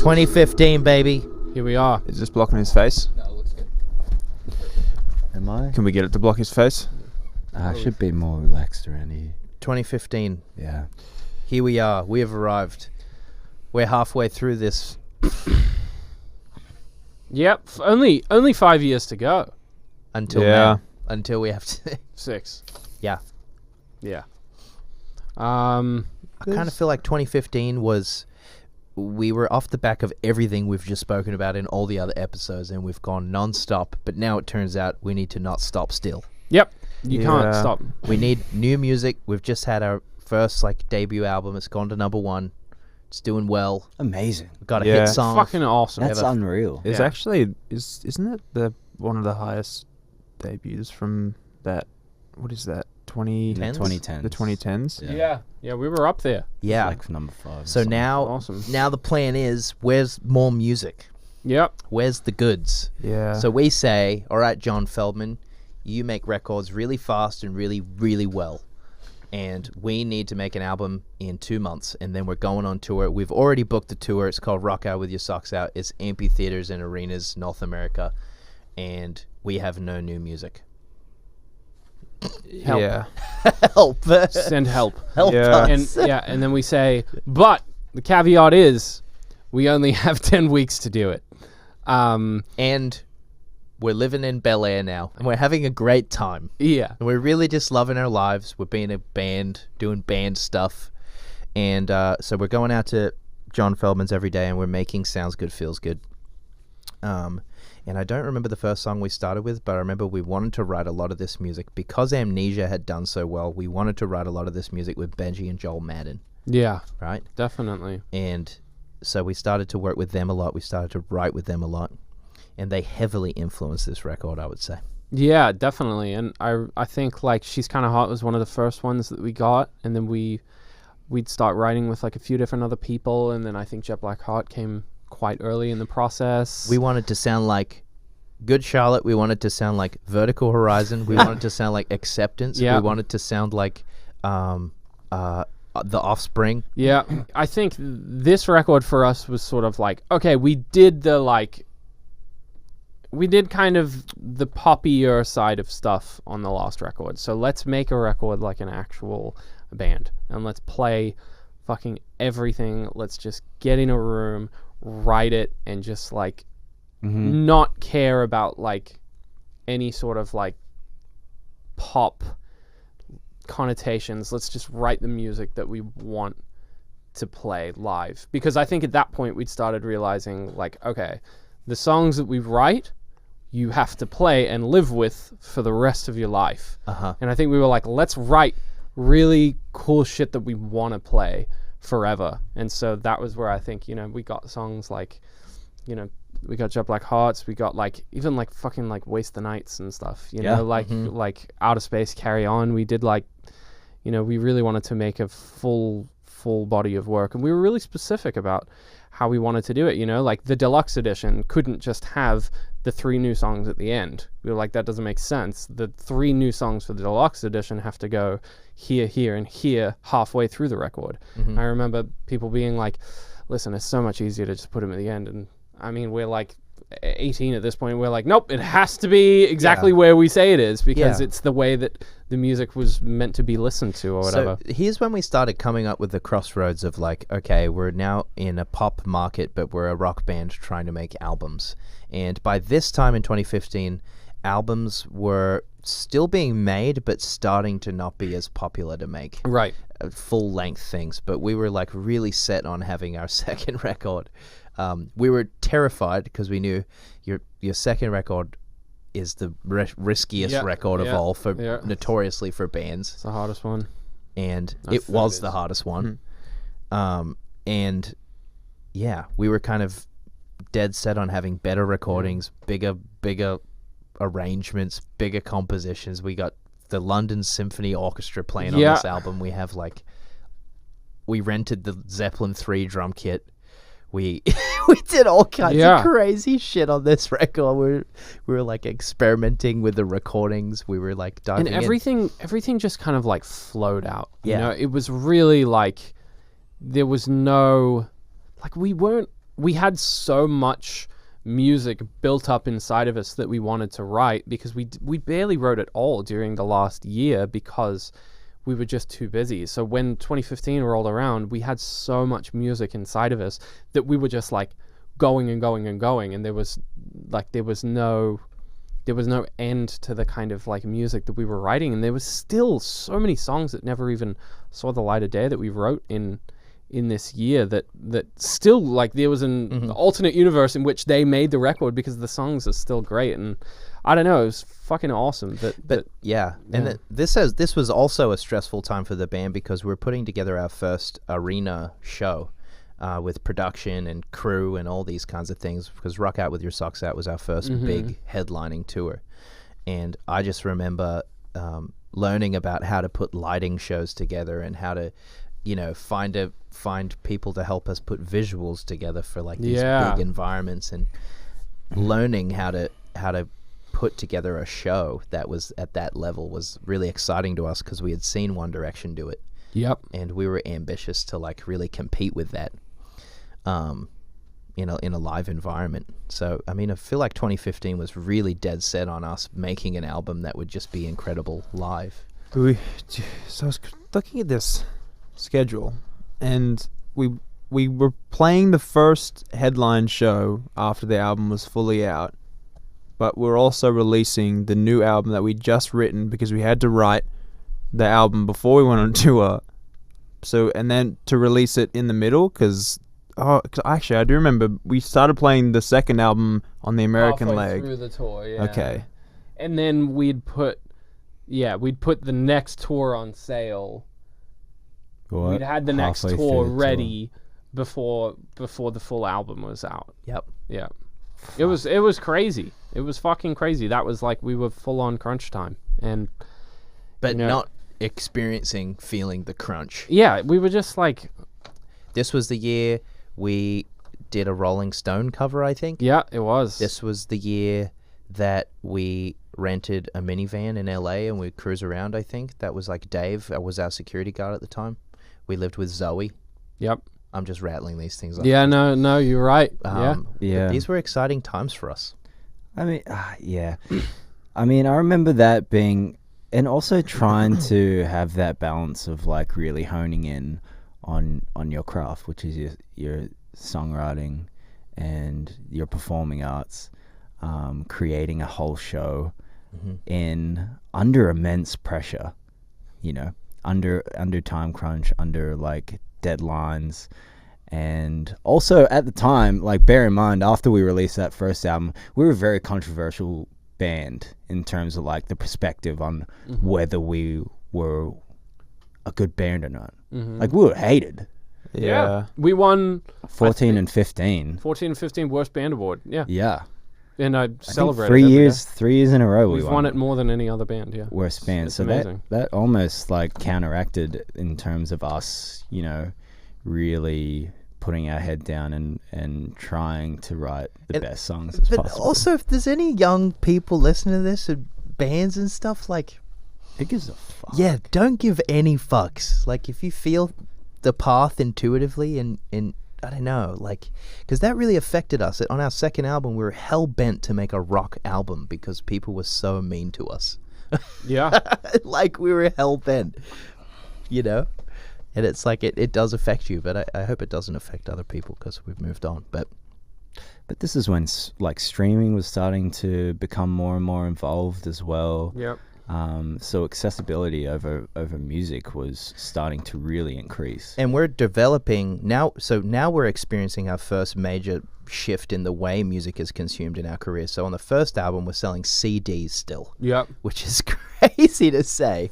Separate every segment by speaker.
Speaker 1: 2015, baby.
Speaker 2: Here we are.
Speaker 3: Is this blocking his face?
Speaker 1: No, it looks good.
Speaker 4: Am I?
Speaker 3: Can we get it to block his face?
Speaker 4: I should be more relaxed around here.
Speaker 1: 2015.
Speaker 4: Yeah.
Speaker 1: Here we are. We have arrived. We're halfway through this.
Speaker 2: Yep. Only 5 years to go.
Speaker 1: Until
Speaker 3: Yeah.
Speaker 1: now. Until we have to.
Speaker 2: 6.
Speaker 1: Yeah.
Speaker 2: Yeah.
Speaker 1: I kind of feel like 2015 was. We were off the back of everything we've just spoken about in all the other episodes, and we've gone non-stop. But now it turns out we need to not stop still.
Speaker 2: Yep. You can't
Speaker 3: Yeah.
Speaker 2: stop.
Speaker 1: We need new music. We've just had our first debut album. It's gone to #1. It's doing well.
Speaker 4: Amazing.
Speaker 1: We've got a
Speaker 3: Yeah.
Speaker 1: hit song.
Speaker 2: Fucking awesome.
Speaker 4: That's unreal.
Speaker 3: It's
Speaker 2: Yeah.
Speaker 3: actually isn't it one of the highest debuts from that? What is that?
Speaker 1: 10s?
Speaker 4: 2010s.
Speaker 3: The 2010s.
Speaker 2: Yeah, we were up there.
Speaker 1: Yeah.
Speaker 4: Like number 5.
Speaker 1: So now,
Speaker 2: Awesome.
Speaker 1: now the plan is, where's more music?
Speaker 2: Yep.
Speaker 1: Where's the goods?
Speaker 3: Yeah.
Speaker 1: So we say, all right, John Feldman, you make records really fast and really, really well. And we need to make an album in 2 months, and then we're going on tour. We've already booked the tour. It's called Rock Out With Your Socks Out. It's amphitheaters and arenas, North America, and we have no new music.
Speaker 2: Help.
Speaker 3: Yeah.
Speaker 1: Help.
Speaker 2: Send help.
Speaker 1: Help
Speaker 3: Yeah.
Speaker 1: us.
Speaker 2: And then we say, but the caveat is, we only have 10 weeks to do it.
Speaker 1: And we're living in Bel Air now, and we're having a great time.
Speaker 2: Yeah.
Speaker 1: And we're really just loving our lives. We're being a band, doing band stuff. And so we're going out to John Feldman's every day, and we're making Sounds Good, Feels Good. And I don't remember the first song we started with, but I remember we wanted to write a lot of this music. Because Amnesia had done so well, we wanted to write a lot of this music with Benji and Joel Madden,
Speaker 2: Yeah,
Speaker 1: right?
Speaker 2: definitely.
Speaker 1: And so we started to work with them a lot. We started to write with them a lot. And they heavily influenced this record, I would say.
Speaker 2: Yeah, definitely. And I think She's Kinda Hot was one of the first ones that we got, and then we'd start writing with a few different other people, and then I think Jet Black Heart came quite early in the process.
Speaker 1: We wanted to sound like Good Charlotte. We wanted to sound like Vertical Horizon. We wanted to sound like Acceptance.
Speaker 2: Yeah.
Speaker 1: We wanted to sound like The Offspring.
Speaker 2: Yeah, I think this record for us was sort of okay, we did kind of the poppier side of stuff on the last record. So let's make a record like an actual band, and let's play fucking everything. Let's just get in a room, write it, and just not care about any sort of pop connotations. Let's just write the music that we want to play live. Because I think at that point we'd started realizing okay, the songs that we write, you have to play and live with for the rest of your life. And I think we were let's write really cool shit that we want to play forever. And so that was where I think, we got songs we got Jet Black Hearts, we got even fucking Waste the Nights and stuff, like Outer Space, Carry On. We did we really wanted to make a full body of work, and we were really specific about how we wanted to do it. The deluxe edition couldn't just have the 3 new songs at the end. We were that doesn't make sense. The 3 new songs for the deluxe edition have to go here, here, and here halfway through the record. I remember people being listen, it's so much easier to just put them at the end. And I mean, we're 18 at this point. We're nope, it has to be exactly where we say it is, because it's the way that the music was meant to be listened to, or whatever.
Speaker 1: So here's when we started coming up with the crossroads of okay, we're now in a pop market, but we're a rock band trying to make albums. And by this time in 2015, albums were still being made, but starting to not be as popular to make.
Speaker 2: Right.
Speaker 1: Full-length things. But we were really set on having our second record. We were terrified because we knew your second record is the riskiest record of all, for notoriously for bands.
Speaker 2: It's the hardest one.
Speaker 1: And it was the hardest one. And yeah, we were kind of dead set on having better recordings, bigger arrangements, bigger compositions. We got the London Symphony Orchestra playing on this album. We have we rented the Zeppelin 3 drum kit. We did all kinds of crazy shit on this record. We were experimenting with the recordings. We were diving
Speaker 2: in. And everything just kind of flowed out.
Speaker 1: Yeah.
Speaker 2: It was really there was no we we had so much music built up inside of us that we wanted to write, because we barely wrote it all during the last year because we were just too busy. So when 2015 rolled around, we had so much music inside of us that we were just like going and going and going, and there was no end to the kind of like music that we were writing, and there was still so many songs that never even saw the light of day that we wrote in this year that still, like, there was an alternate universe in which they made the record because the songs are still great. And I don't know, it was fucking awesome. But
Speaker 1: yeah. And this was also a stressful time for the band because we're putting together our first arena show with production and crew and all these kinds of things, because Rock Out With Your Socks Out was our first big headlining tour. And I just remember learning about how to put lighting shows together and how to, you know, find people to help us put visuals together for like these big environments, and learning how to put together a show that was at that level was really exciting to us because we had seen One Direction do it.
Speaker 2: Yep.
Speaker 1: And we were ambitious to like really compete with that in a live environment. So I mean, I feel like 2015 was really dead set on us making an album that would just be incredible live.
Speaker 3: So I was looking at this schedule, and we were playing the first headline show after the album was fully out, but we're also releasing the new album that we'd just written because we had to write the album before we went on tour. So, and then to release it in the middle, because actually I do remember we started playing the second album on the American
Speaker 2: halfway
Speaker 3: leg
Speaker 2: through the tour, yeah.
Speaker 3: Okay.
Speaker 2: And then we'd put the next tour on sale.
Speaker 4: What?
Speaker 2: We'd had the next
Speaker 4: Halfway
Speaker 2: tour
Speaker 4: through the
Speaker 2: ready before the full album was out.
Speaker 1: Yep.
Speaker 2: Yeah. It was crazy. It was fucking crazy. That was like we were full on crunch time,
Speaker 1: but not feeling the crunch.
Speaker 2: Yeah, we were just like.
Speaker 1: This was the year we did a Rolling Stone cover, I think.
Speaker 2: Yeah, it was.
Speaker 1: This was the year that we rented a minivan in LA and we'd cruise around, I think. That was like Dave was our security guard at the time. We lived with Zoe.
Speaker 2: Yep.
Speaker 1: I'm just rattling these things off.
Speaker 2: Yeah, no, you're right.
Speaker 4: Yeah.
Speaker 1: These were exciting times for us.
Speaker 4: I mean, yeah. I mean, I remember that being, and also trying to have that balance of like really honing in on your craft, which is your songwriting and your performing arts, creating a whole show in under immense pressure, you know, under time crunch, under like deadlines. And also at the time, like, bear in mind, after we released that first album, we were a very controversial band in terms of like the perspective on whether we were a good band or not. Like, we were hated.
Speaker 2: Yeah. We won
Speaker 4: 14 and 15.
Speaker 2: 14 and 15 Worst Band Award. Yeah.
Speaker 4: Yeah.
Speaker 2: And I celebrated
Speaker 4: 3 years in a row.
Speaker 2: We've won it more than any other band, yeah.
Speaker 4: Worst band.
Speaker 2: It's
Speaker 4: so
Speaker 2: amazing.
Speaker 4: that almost like counteracted in terms of us, you know, really putting our head down and trying to write the best songs as possible. But
Speaker 1: also, if there's any young people listening to this, and bands and stuff, like,
Speaker 4: who gives a fuck?
Speaker 1: Yeah, don't give any fucks. Like, if you feel the path intuitively and I don't know, like, because that really affected us. On our second album, we were hell-bent to make a rock album because people were so mean to us.
Speaker 2: Yeah.
Speaker 1: Like, we were hell-bent, you know? And it's like, it does affect you, but I hope it doesn't affect other people because we've moved on. But
Speaker 4: this is when, like, streaming was starting to become more and more involved as well.
Speaker 2: Yep.
Speaker 4: So accessibility over music was starting to really increase.
Speaker 1: And we're developing now. So now we're experiencing our first major shift in the way music is consumed in our career. So on the first album, we're selling CDs still.
Speaker 2: Yep.
Speaker 1: Which is crazy to say.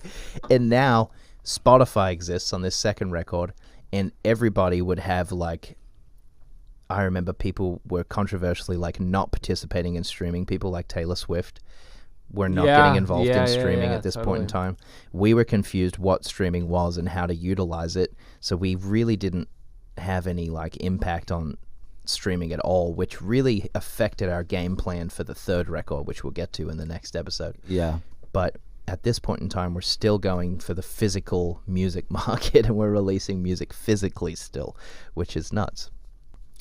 Speaker 1: And now Spotify exists on this second record, and everybody would have, like, I remember people were controversially like not participating in streaming. People like Taylor Swift were not getting involved in streaming at this point in time. We were confused what streaming was and how to utilize it, so we really didn't have any like impact on streaming at all, which really affected our game plan for the third record, which we'll get to in the next episode.
Speaker 4: Yeah.
Speaker 1: But at this point in time, we're still going for the physical music market, and we're releasing music physically still, which is nuts.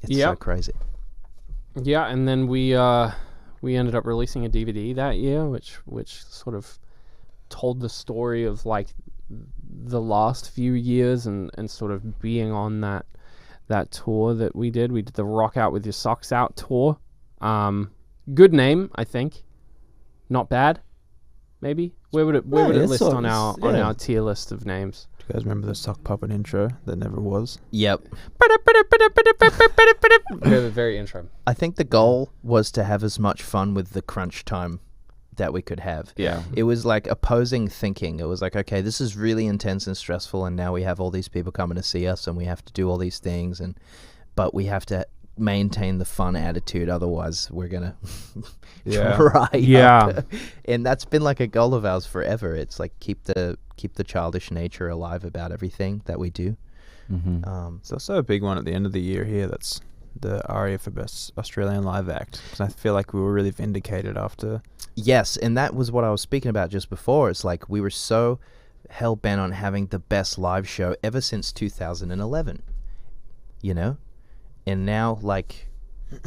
Speaker 1: It's so crazy.
Speaker 2: Yeah, and then we ended up releasing a DVD that year, which sort of told the story of like the last few years and sort of being on that tour that we did. We did the Rock Out With Your Socks Out tour. Good name, I think. Not bad. Maybe. Where would it list on our tier list of names?
Speaker 3: Do you guys remember the sock puppet intro that never was?
Speaker 1: Yep.
Speaker 2: Very intro.
Speaker 1: I think the goal was to have as much fun with the crunch time that we could have.
Speaker 2: Yeah.
Speaker 1: It was like opposing thinking. It was like, okay, this is really intense and stressful, and now we have all these people coming to see us, and we have to do all these things, but we have to maintain the fun attitude, otherwise we're gonna dry up. And that's been like a goal of ours forever. It's like keep the childish nature alive about everything that we do.
Speaker 3: It's also a big one at the end of the year here. That's the ARIA for Best Australian Live Act, because I feel like we were really vindicated after.
Speaker 1: Yes, and that was what I was speaking about just before. It's like we were so hell-bent on having the best live show ever since 2011, you know? And now, like,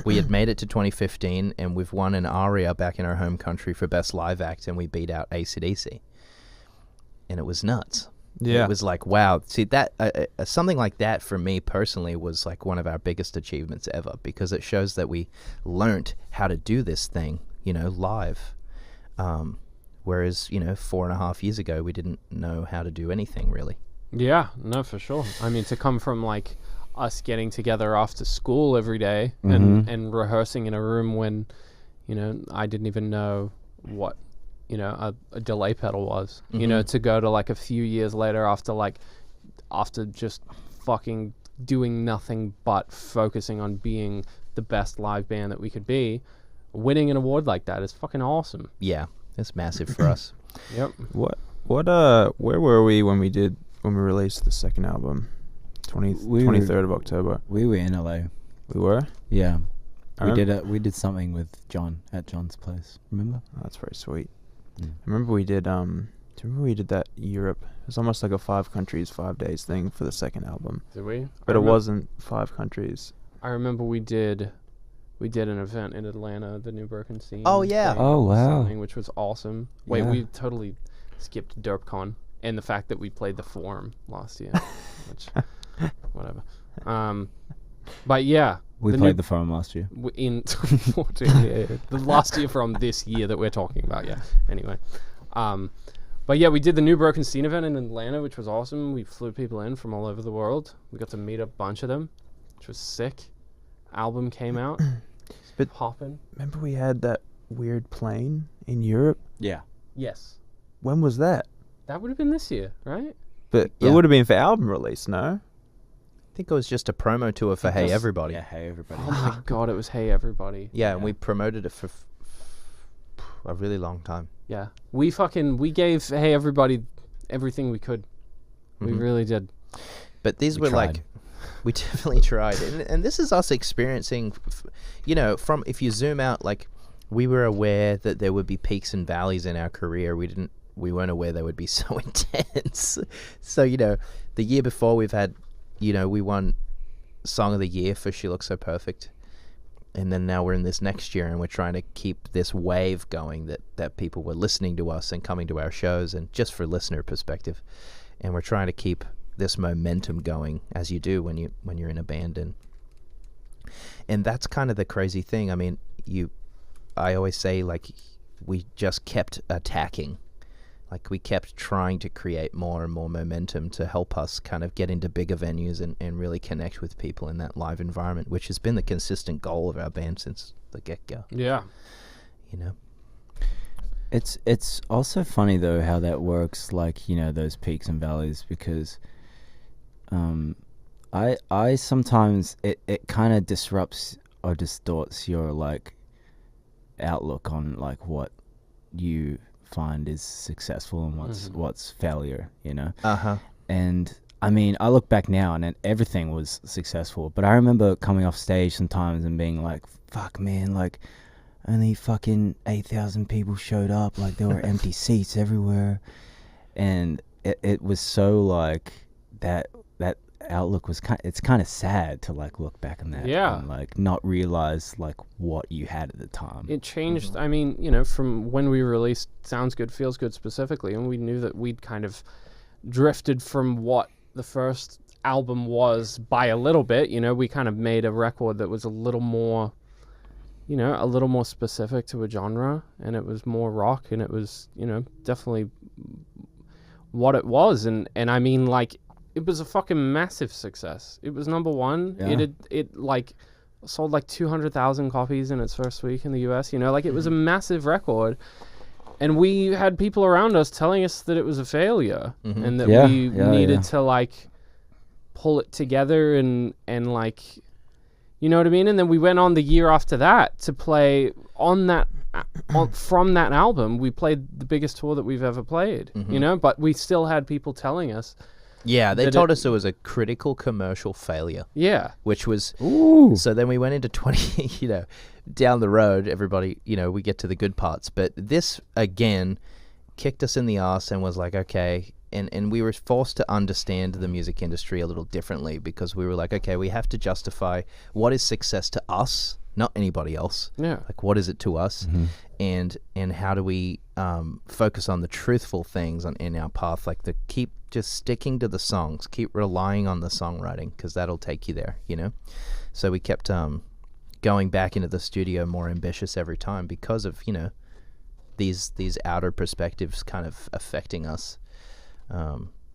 Speaker 1: we had made it to 2015, and we've won an ARIA back in our home country for Best Live Act, and we beat out AC/DC. And it was nuts.
Speaker 3: Yeah.
Speaker 1: It was like, wow. See, that something like that for me personally was like one of our biggest achievements ever, because it shows that we learnt how to do this thing, you know, live. Whereas, you know, 4.5 years ago, we didn't know how to do anything really.
Speaker 2: Yeah, no, for sure. I mean, to come from like us getting together after school every day and rehearsing in a room when, you know, I didn't even know what, you know, a delay pedal was, you know, to go to like a few years later after just fucking doing nothing but focusing on being the best live band that we could be, winning an award like that is fucking awesome.
Speaker 1: Yeah, it's massive for us.
Speaker 2: Yep.
Speaker 3: Where were we when we released the second album? 23rd of October.
Speaker 4: We were in LA.
Speaker 3: We were?
Speaker 4: Yeah. We did something with John at John's place. Remember?
Speaker 3: Oh, that's very sweet. I remember we did that Europe. It was almost like a 5 countries, 5 days thing for the second album.
Speaker 2: Did we?
Speaker 3: But it wasn't 5 countries.
Speaker 2: I remember we did an event in Atlanta, the New Broken Scene.
Speaker 1: Oh, yeah.
Speaker 4: Oh, wow.
Speaker 2: Which was awesome. Wait,
Speaker 4: Yeah.
Speaker 2: we totally skipped DerpCon and the fact that we played the Forum last year. Which, whatever. But yeah.
Speaker 4: We played the Forum last year.
Speaker 2: In 2014, yeah. The last year from this year that we're talking about, yeah. Anyway. But yeah, we did the New Broken Scene event in Atlanta, which was awesome. We flew people in from all over the world. We got to meet a bunch of them, which was sick. Album came out.
Speaker 3: But
Speaker 2: hopping.
Speaker 3: Remember we had that weird plane in Europe?
Speaker 4: Yeah.
Speaker 2: Yes.
Speaker 3: When was that?
Speaker 2: That would have been this year, right?
Speaker 3: But
Speaker 1: Yeah.
Speaker 3: it would have been for album release, no?
Speaker 1: I think it was just a promo tour for Hey Everybody.
Speaker 4: Yeah, Hey Everybody.
Speaker 2: Oh my god, it was Hey Everybody.
Speaker 1: Yeah, and we promoted it for a really long time.
Speaker 2: Yeah. We gave Hey Everybody everything we could. We really did.
Speaker 1: But these
Speaker 4: We
Speaker 1: were like,
Speaker 4: tried.
Speaker 1: we definitely tried. And this is us experiencing, you know, from, if you zoom out, like, we were aware that there would be peaks and valleys in our career. We weren't aware they would be so intense. So, you know, the year before we've had, you know, we won Song of the Year for She Looks So Perfect. And then now we're in this next year and we're trying to keep this wave going that people were listening to us and coming to our shows, and just for listener perspective. And we're trying to keep this momentum going, as you do when you're in a band. And that's kind of the crazy thing. I mean, I always say, like, we just kept attacking. Like, we kept trying to create more and more momentum to help us kind of get into bigger venues and really connect with people in that live environment, which has been the consistent goal of our band since the get-go.
Speaker 2: Yeah.
Speaker 1: You know?
Speaker 4: It's also funny, though, how that works, like, you know, those peaks and valleys, because I sometimes, it kind of disrupts or distorts your, like, outlook on, like, what you find is successful and what's failure, you know. And I mean, I look back now and everything was successful, but I remember coming off stage sometimes and being like, fuck man, like only fucking 8,000 people showed up, like there were empty seats everywhere. And it was so like that outlook was it's kind of sad to like look back on that.
Speaker 2: Yeah.
Speaker 4: And like not realize like what you had at the time.
Speaker 2: It changed. I mean, you know, from when we released Sounds Good, Feels Good specifically, and we knew that we'd kind of drifted from what the first album was by a little bit. You know, we kind of made a record that was a little more, you know, a little more specific to a genre, and it was more rock, and it was, you know, definitely what it was. And I mean, like, it was a fucking massive success. It was number one.
Speaker 4: Yeah.
Speaker 2: It like sold like 200,000 copies in its first week in the US. You know, like, it was a massive record. And we had people around us telling us that it was a failure and that we needed to like pull it together and like, you know what I mean? And then we went on the year after that to play on that from that album. We played the biggest tour that we've ever played, you know, but we still had people telling us.
Speaker 1: Yeah, they told us it was a critical commercial failure.
Speaker 2: Yeah.
Speaker 1: Which was...
Speaker 4: Ooh.
Speaker 1: So then we went into 20, you know, down the road, everybody, you know, we get to the good parts. But this, again, kicked us in the arse and was like, okay... And we were forced to understand the music industry a little differently, because we were like, okay, we have to justify what is success to us, not anybody else.
Speaker 2: Yeah.
Speaker 1: Like, what is it to us? And how do we focus on the truthful things in our path, like keep just sticking to the songs, keep relying on the songwriting, because that'll take you there, you know? So we kept going back into the studio more ambitious every time because of, you know, these outer perspectives kind of affecting us.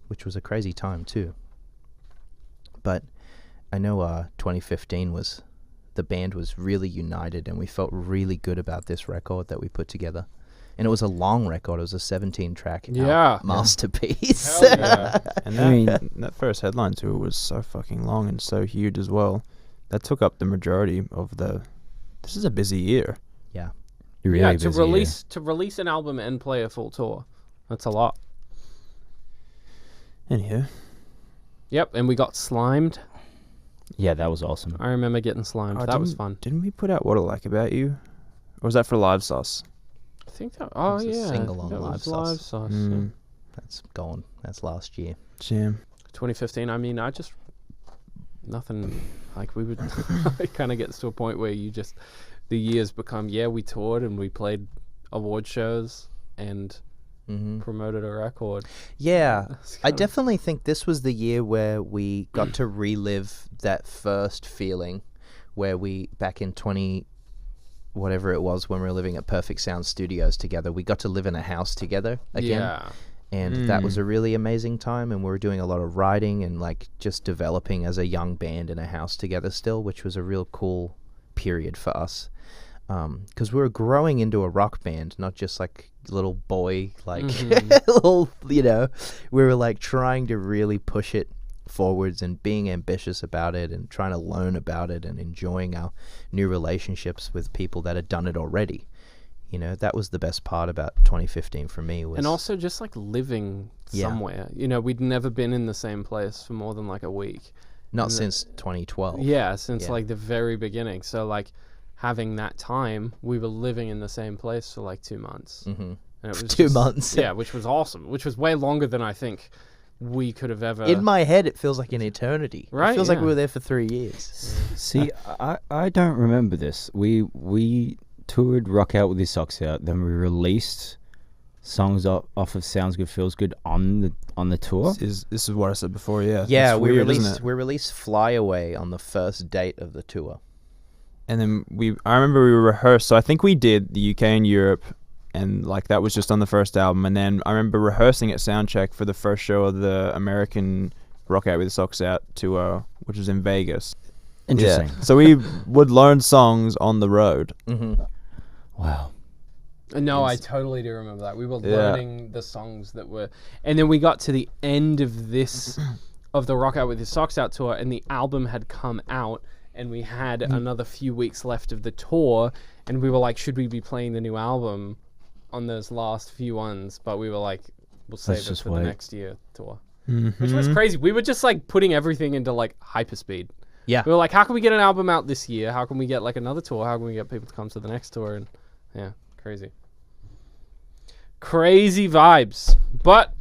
Speaker 1: Which was a crazy time too. But I know 2015 was, the band was really united, and we felt really good about this record that we put together. And it was a long record. It was a 17-track masterpiece.
Speaker 2: Hell yeah.
Speaker 3: And that first headline tour was so fucking long and so huge as well. That took up the majority of the... This is a busy year.
Speaker 1: Yeah.
Speaker 4: Really
Speaker 2: yeah,
Speaker 4: busy,
Speaker 2: to release an album and play a full tour. That's a lot.
Speaker 3: Anyhow.
Speaker 2: Yep, and we got slimed.
Speaker 4: Yeah, that was awesome.
Speaker 2: I remember getting slimed. That was fun.
Speaker 3: Didn't we put out What I Like About You? Or was that for Live Sauce?
Speaker 2: I think that... Oh,
Speaker 1: It was a
Speaker 2: yeah.
Speaker 1: single on
Speaker 2: that
Speaker 1: Live
Speaker 2: was
Speaker 1: Sauce.
Speaker 2: Live Sauce. Yeah.
Speaker 1: That's gone. That's last year.
Speaker 3: Jam.
Speaker 2: 2015, I mean, nothing, like, we would... It kind of gets to a point where you just... The years become, we toured and we played award shows and... promoted a record.
Speaker 1: Yeah, I definitely think this was the year where we got to relive that first feeling where we, back in 20, whatever it was, when we were living at Perfect Sound Studios together, we got to live in a house together again.
Speaker 2: Yeah.
Speaker 1: And that was a really amazing time, and we were doing a lot of writing and like just developing as a young band in a house together still, which was a real cool period for us. Because we were growing into a rock band, not just like little boy, like little, you know, we were like trying to really push it forwards and being ambitious about it and trying to learn about it and enjoying our new relationships with people that had done it already. You know, that was the best part about 2015 for me. Was,
Speaker 2: and also just like living somewhere. You know, we'd never been in the same place for more than like a week.
Speaker 1: Not since 2012.
Speaker 2: Yeah, since like the very beginning. So like having that time, we were living in the same place for like 2 months. And it was
Speaker 1: 2 months.
Speaker 2: Yeah, which was awesome. Which was way longer than I think we could have ever...
Speaker 1: In my head, it feels like an eternity.
Speaker 2: Right?
Speaker 1: It feels like we were there for 3 years.
Speaker 4: See, I don't remember this. We toured Rock Out With Your Socks Out, then we released songs off of Sounds Good, Feels Good on the tour.
Speaker 3: This is what I said before, yeah.
Speaker 1: Yeah,
Speaker 3: It's
Speaker 1: we
Speaker 3: weird, isn't it?
Speaker 1: released Fly Away on the first date of the tour.
Speaker 3: And then I remember we rehearsed, so I think we did the UK and Europe, and like that was just on the first album. And then I remember rehearsing at Soundcheck for the first show of the American Rock Out With Your Socks Out tour, which was in Vegas.
Speaker 4: Interesting.
Speaker 3: Yeah. So we would learn songs on the road.
Speaker 4: Wow.
Speaker 2: No, I totally do remember that. We were learning the songs that were... And then we got to the end of this, of the Rock Out With Your Socks Out tour, and the album had come out, and we had another few weeks left of the tour, and we were like, should we be playing the new album on those last few ones? But we were like, we'll save it for the next year tour. Which was crazy. We were just like putting everything into like hyperspeed.
Speaker 1: Yeah.
Speaker 2: We were like, how can we get an album out this year? How can we get like another tour? How can we get people to come to the next tour? And yeah, crazy. Crazy vibes. But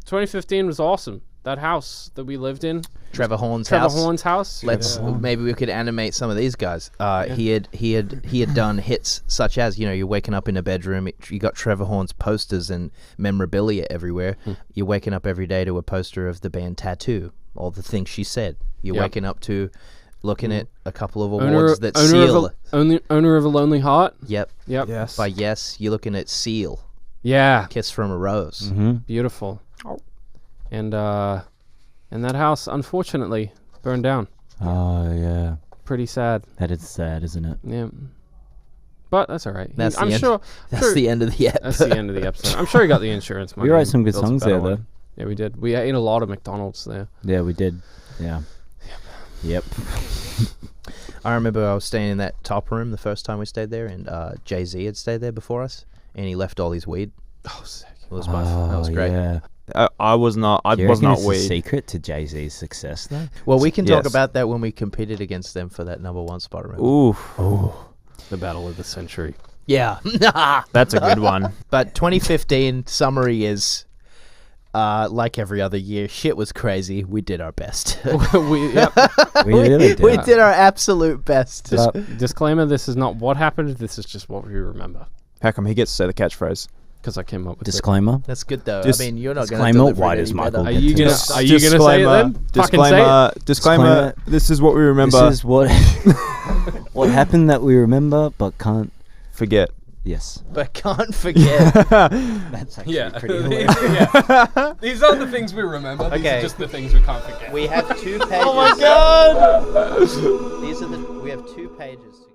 Speaker 2: 2015 was awesome. that house that we lived in.
Speaker 1: Trevor Horn's
Speaker 2: Trevor
Speaker 1: house.
Speaker 2: Horn's house.
Speaker 1: Maybe we could animate some of these guys. He had done hits such as, you know, you're waking up in a bedroom, you got Trevor Horn's posters and memorabilia everywhere. You're waking up every day to a poster of the band Tattoo, all the things she said. You're waking up to looking at a couple of awards that Seal.
Speaker 2: Owner of a Lonely Heart.
Speaker 1: Yep.
Speaker 3: Yes.
Speaker 1: By Yes, you're looking at Seal.
Speaker 2: Yeah.
Speaker 1: Kiss from a Rose.
Speaker 4: Mm-hmm.
Speaker 2: Beautiful. And that house, unfortunately, burned down.
Speaker 4: Oh, yeah.
Speaker 2: Pretty sad.
Speaker 4: That is sad, isn't it?
Speaker 2: Yeah. But that's all right.
Speaker 1: That's
Speaker 2: I'm
Speaker 1: the end.
Speaker 2: sure.
Speaker 1: That's the end of the ep.
Speaker 2: That's the end of the episode. I'm sure he got the insurance money.
Speaker 4: We wrote
Speaker 2: and
Speaker 4: some good
Speaker 2: built a
Speaker 4: songs
Speaker 2: better
Speaker 4: there,
Speaker 2: one.
Speaker 4: though.
Speaker 2: Yeah, we did. We ate a lot of McDonald's there.
Speaker 4: Yeah, we did. Yeah. Yep.
Speaker 1: I remember I was staying in that top room the first time we stayed there, and Jay-Z had stayed there before us, and he left all his weed.
Speaker 2: Oh, sick.
Speaker 1: That was great.
Speaker 4: Yeah.
Speaker 3: I was not. I
Speaker 4: Do you
Speaker 3: was
Speaker 4: reckon
Speaker 3: not
Speaker 4: it's the
Speaker 3: weed.
Speaker 4: secret to Jay-Z's success, though?
Speaker 1: Well, we can talk
Speaker 3: Yes.
Speaker 1: about that when we competed against them for that #1 spot. Remember?
Speaker 3: Ooh,
Speaker 2: The battle of the century.
Speaker 1: Yeah.
Speaker 3: that's a good one.
Speaker 1: But 2015 summary is like every other year. Shit was crazy. We did our best.
Speaker 2: We
Speaker 4: really did.
Speaker 1: We did our absolute best.
Speaker 2: Disclaimer: this is not what happened. This is just what we remember.
Speaker 3: How come he gets to say the catchphrase?
Speaker 2: Because I came up with
Speaker 4: Disclaimer.
Speaker 1: That's good though.
Speaker 3: Dis-
Speaker 1: I mean, you're not going to
Speaker 4: disclaimer,
Speaker 1: deliver
Speaker 4: why
Speaker 1: it
Speaker 4: does
Speaker 1: any
Speaker 4: Michael
Speaker 1: better.
Speaker 2: Are you gonna
Speaker 4: Dis-
Speaker 2: say it then? Fucking say it.
Speaker 3: Disclaimer. This is what we remember.
Speaker 4: This is what what happened that we remember but can't
Speaker 3: Forget.
Speaker 4: Yes.
Speaker 1: But can't forget.
Speaker 4: That's actually pretty hilarious.
Speaker 2: These are the things we remember. These
Speaker 1: Okay.
Speaker 2: are just the things we can't forget.
Speaker 1: We have 2 pages.
Speaker 2: Oh my god!
Speaker 1: We have 2 pages to